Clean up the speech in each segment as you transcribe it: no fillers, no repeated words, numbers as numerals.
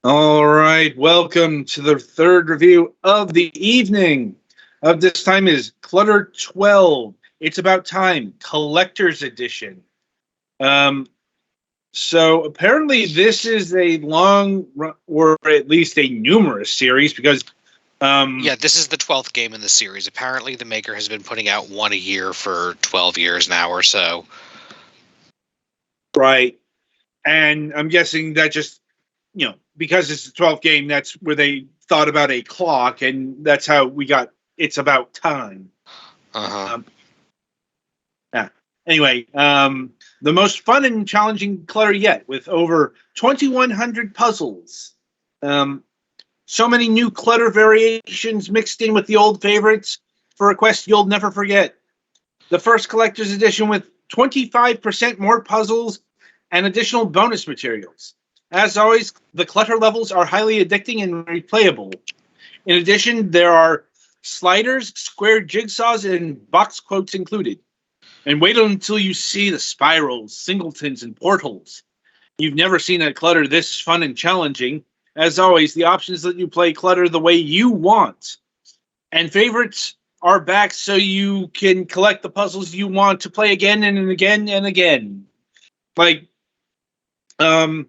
All right, welcome to the third review of the evening. Of this time is Clutter 12. It's about time, collector's edition. Um, so apparently this is a or at least a numerous series because, um, Yeah, this is the 12th game in the series. Apparently, the maker has been putting out one a year for 12 years now or so. right, and I'm guessing that just because it's the 12th game, that's where they thought about a clock, and that's how we got. It's about time. Uh-huh. Um, yeah. Anyway, the most fun and challenging clutter yet, with over 2,100 puzzles. Um, so many new clutter variations mixed in with the old favorites for a quest you'll never forget. The first collector's edition with 25% more puzzles and additional bonus materials. As always, the clutter levels are highly addicting and replayable. In addition, there are sliders, square jigsaws, and box quotes included. And wait until you see the spirals, singletons, and portals. You've never seen a clutter this fun and challenging. As always, the options let you play clutter the way you want. And favorites are back so you can collect the puzzles you want to play again and again and again. Like, um,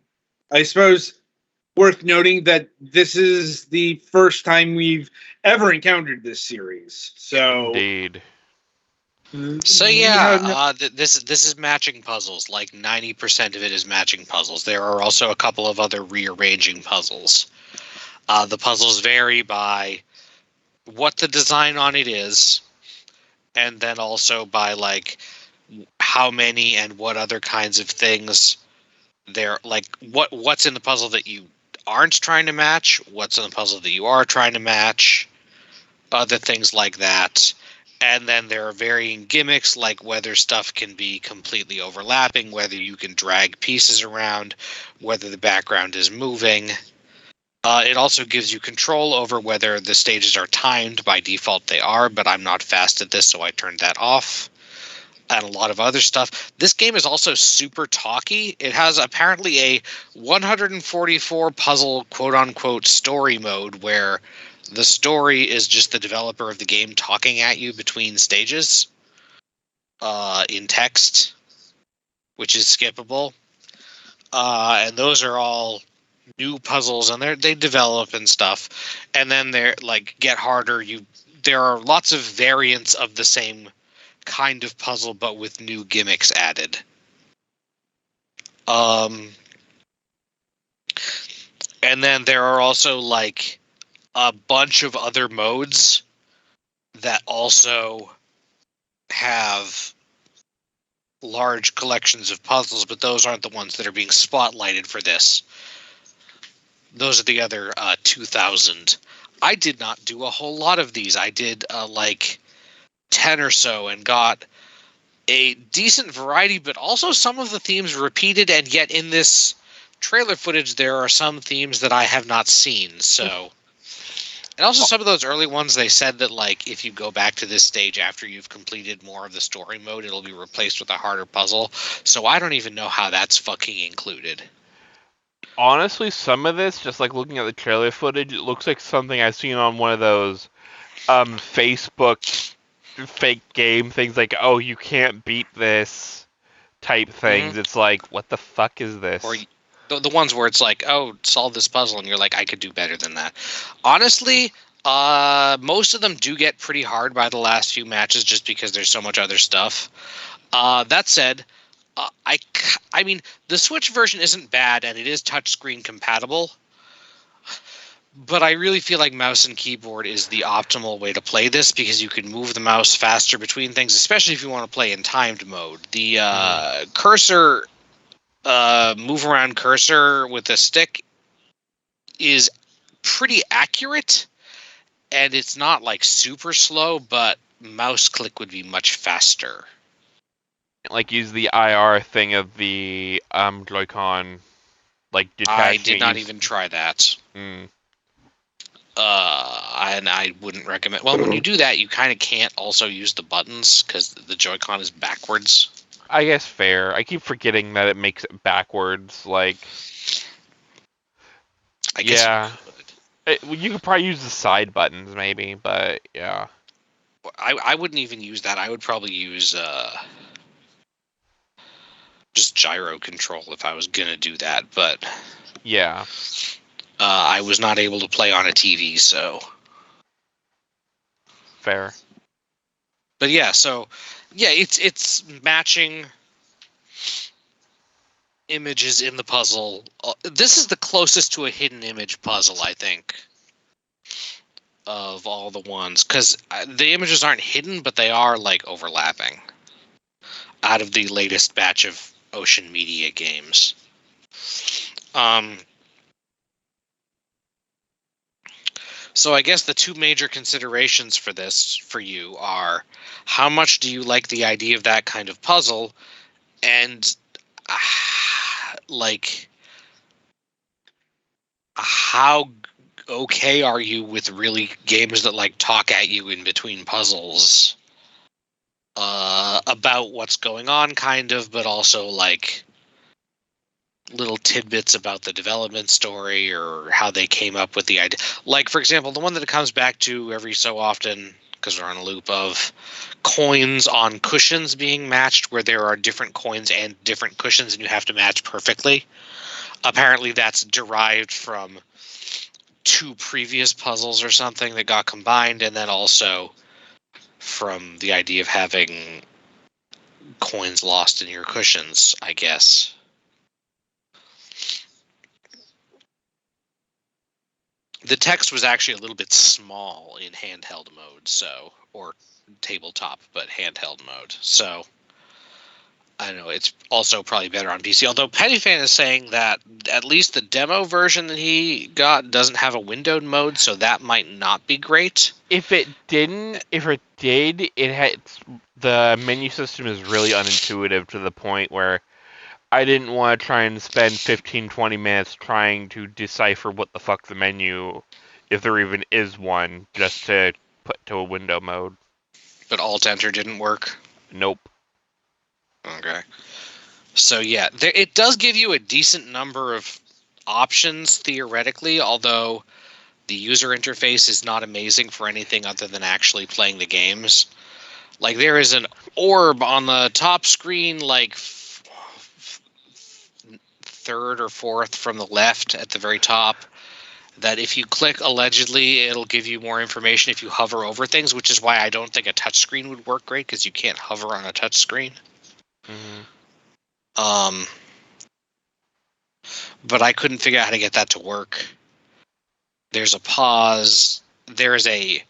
I suppose worth noting that this is the first time we've ever encountered this series. So Indeed. So we have yeah, no. this is matching puzzles. Like 90% of it is matching puzzles. There are also a couple of other rearranging puzzles. The puzzles vary by what the design on it is, and then also by like how many and what other kinds of things there. Like what's in the puzzle that you aren't trying to match, what's in the puzzle that you are trying to match, other things like that. And then there are varying gimmicks, like whether stuff can be completely overlapping, whether you can drag pieces around, whether the background is moving. It also gives you control over whether the stages are timed. By default, they are, but I'm not fast at this, so I turned that off. And a lot of other stuff. This game is also super talky. It has apparently a 144 puzzle quote-unquote story mode where the story is just the developer of the game talking at you between stages in text, which is skippable. And those are all new puzzles, and they develop and stuff. And then they're like get harder. There are lots of variants of the same kind of puzzle, but with new gimmicks added. Um, and then there are also like a bunch of other modes that also have large collections of puzzles, but those aren't the ones that are being spotlighted for this. Those are the other 2,000. I did not do a whole lot of these. I did like 10 or so and got a decent variety, but also some of the themes repeated, and yet in this trailer footage there are some themes that I have not seen. So, and also some of those early ones, they said that like if you go back to this stage after you've completed more of the story mode, it'll be replaced with a harder puzzle. So I don't even know how that's fucking included. Honestly, some of this, just like looking at the trailer footage, it looks like something I've seen on one of those Facebook fake game things like, oh, you can't beat this type things. Mm-hmm. It's like, what the fuck is this? Or the ones where it's like, oh, solve this puzzle, and you're like, I could do better than that. Honestly, most of them do get pretty hard by the last few matches just because there's so much other stuff. That said, I mean, the Switch version isn't bad, and it is touchscreen compatible. But I really feel like mouse and keyboard is the optimal way to play this because you can move the mouse faster between things, especially if you want to play in timed mode. The cursor, move around cursor with a stick is pretty accurate, and it's not like super slow, but mouse click would be much faster. Like use the IR thing of the Joy-Con, like detaching. I did not even try that. Mm. And I wouldn't recommend. Well, when you do that, you kind of can't also use the buttons because the Joy-Con is backwards. I guess fair. I keep forgetting that it makes it backwards. Like, I guess Yeah. you could. You could probably use the side buttons, maybe, but yeah. I wouldn't even use that. I would probably use just gyro control if I was gonna do that. But Yeah. I was not able to play on a TV, so. Fair. But yeah, so yeah, it's matching images in the puzzle. This is the closest to a hidden image puzzle, I think, of all the ones, because the images aren't hidden, but they are like overlapping. Out of the latest batch of Ocean Media games. So I guess the two major considerations for this for you are how much do you like the idea of that kind of puzzle, and like how okay are you with really games that like talk at you in between puzzles about what's going on, kind of, but also like little tidbits about the development story or how they came up with the idea. Like, for example, the one that it comes back to every so often, because we're on a loop of coins on cushions being matched, where there are different coins and different cushions and you have to match perfectly. Apparently that's derived from two previous puzzles or something that got combined, and then also from the idea of having coins lost in your cushions, I guess. The text was actually a little bit small in handheld mode, so, or tabletop, but handheld mode. So I don't know, it's also probably better on PC. Although Pettyfan is saying that at least the demo version that he got doesn't have a windowed mode, so that might not be great. If it did, it had the menu system is really unintuitive to the point where I didn't want to try and spend 15-20 minutes trying to decipher what the fuck the menu, if there even is one, just to put to a window mode. But Alt-Enter didn't work? Nope. Okay. So yeah, it does give you a decent number of options theoretically, although the user interface is not amazing for anything other than actually playing the games. Like, there is an orb on the top screen, like third or fourth from the left at the very top, that if you click allegedly, it'll give you more information if you hover over things, which is why I don't think a touchscreen would work great, because you can't hover on a touchscreen. Mm-hmm. But I couldn't figure out how to get that to work. There's a pause. There's a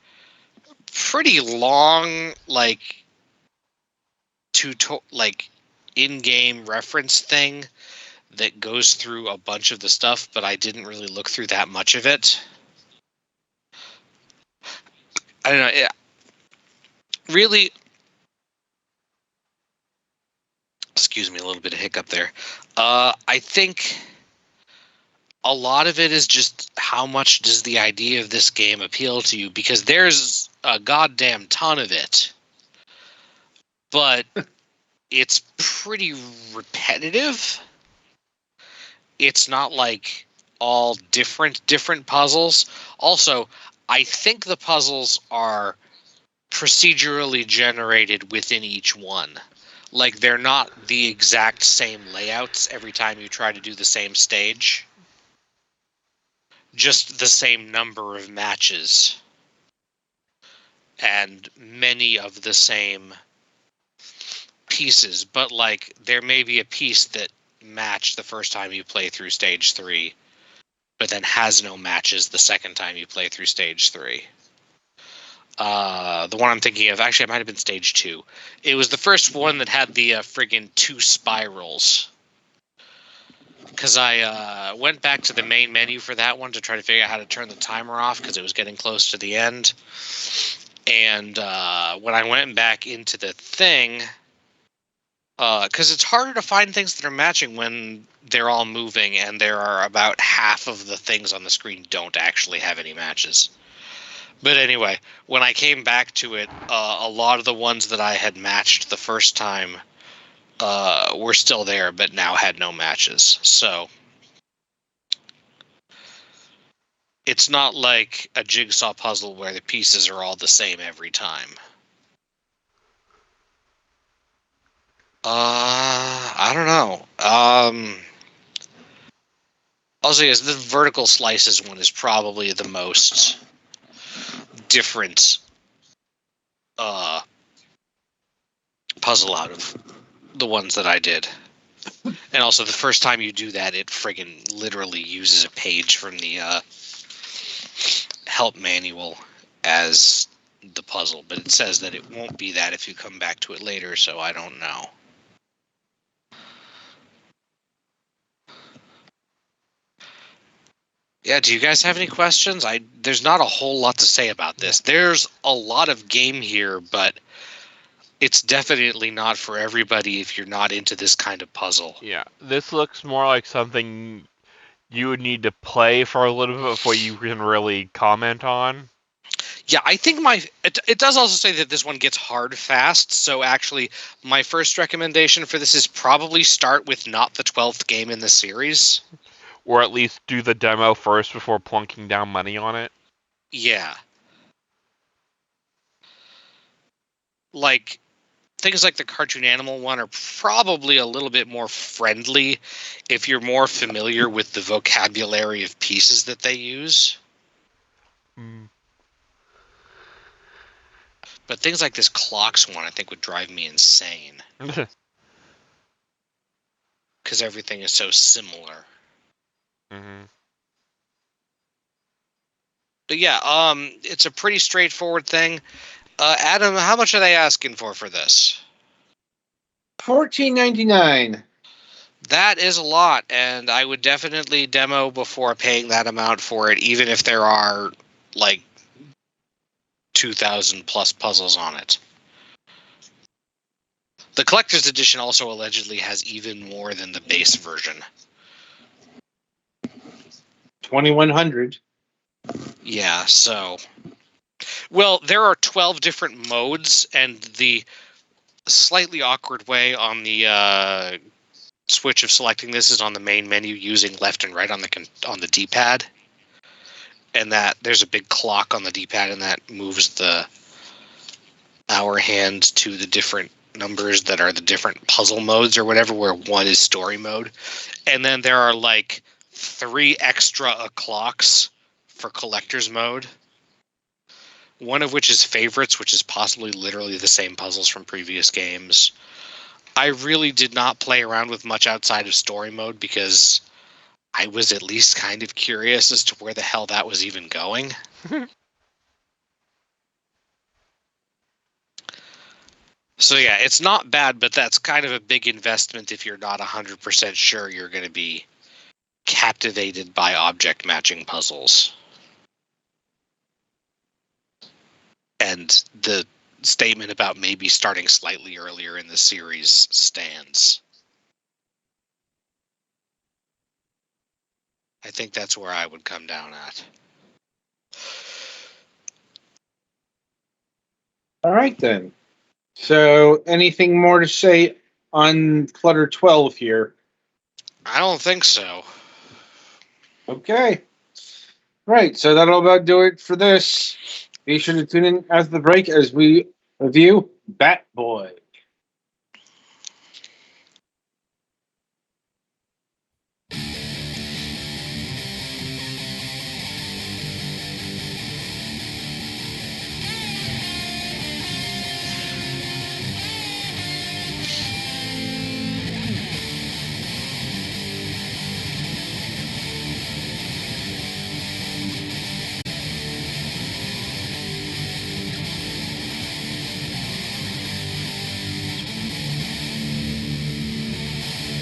pretty long, like, in-game reference thing that goes through a bunch of the stuff, but I didn't really look through that much of it. I don't know. Really, excuse me, a little bit of hiccup there. I think a lot of it is just how much does the idea of this game appeal to you, because there's a goddamn ton of it, but it's pretty repetitive. It's not like all different puzzles. Also, I think the puzzles are procedurally generated within each one. Like, they're not the exact same layouts every time you try to do the same stage. Just the same number of matches. And many of the same pieces. But, like, there may be a piece that matched the first time you play through stage 3, but then has no matches the second time you play through stage 3. The one I'm thinking of, actually, it might have been stage 2. It was the first one that had the friggin' 2 spirals. Because I went back to the main menu for that one to try to figure out how to turn the timer off, because it was getting close to the end. And when I went back into the thing, because it's harder to find things that are matching when they're all moving, and there are about half of the things on the screen don't actually have any matches. But anyway, when I came back to it, a lot of the ones that I had matched the first time were still there, but now had no matches. So It's not like a jigsaw puzzle where the pieces are all the same every time. I don't know. Also, yes, the vertical slices one is probably the most different puzzle out of the ones that I did. And also, the first time you do that, it friggin' literally uses a page from the help manual as the puzzle. But it says that it won't be that if you come back to it later, so I don't know. Yeah, do you guys have any questions? There's not a whole lot to say about this. There's a lot of game here, but it's definitely not for everybody if you're not into this kind of puzzle. Yeah, this looks more like something you would need to play for a little bit before you can really comment on. Yeah, I think it does also say that this one gets hard fast, so actually my first recommendation for this is probably start with not the 12th game in the series. Or at least do the demo first before plunking down money on it. Yeah. Like, things like the cartoon animal one are probably a little bit more friendly if you're more familiar with the vocabulary of pieces that they use. Mm. But things like this clocks one, I think, would drive me insane. Because everything is so similar. Mm-hmm. But yeah, it's a pretty straightforward thing. Adam, how much are they asking for this? $14.99. That is a lot, and I would definitely demo before paying that amount for it, even if there are like 2,000 plus puzzles on it. The collector's edition also allegedly has even more than the base version. 2,100. Yeah, so... Well, there are 12 different modes, and the slightly awkward way on the switch of selecting this is on the main menu using left and right on the D-pad. And that there's a big clock on the D-pad, and that moves the hour hand to the different numbers that are the different puzzle modes or whatever, where one is story mode. And then there are like 3 extra clocks for collector's mode. One of which is favorites, which is possibly literally the same puzzles from previous games. I really did not play around with much outside of story mode because I was at least kind of curious as to where the hell that was even going. So yeah, it's not bad, but that's kind of a big investment if you're not 100% sure you're going to be captivated by object matching puzzles. And the statement about maybe starting slightly earlier in the series stands. I think that's where I would come down at. All right, then. So, anything more to say on Clutter 12 here? I don't think so. Okay. Right, so that'll about do it for this. Be sure to tune in after the break as we review Bat Boy.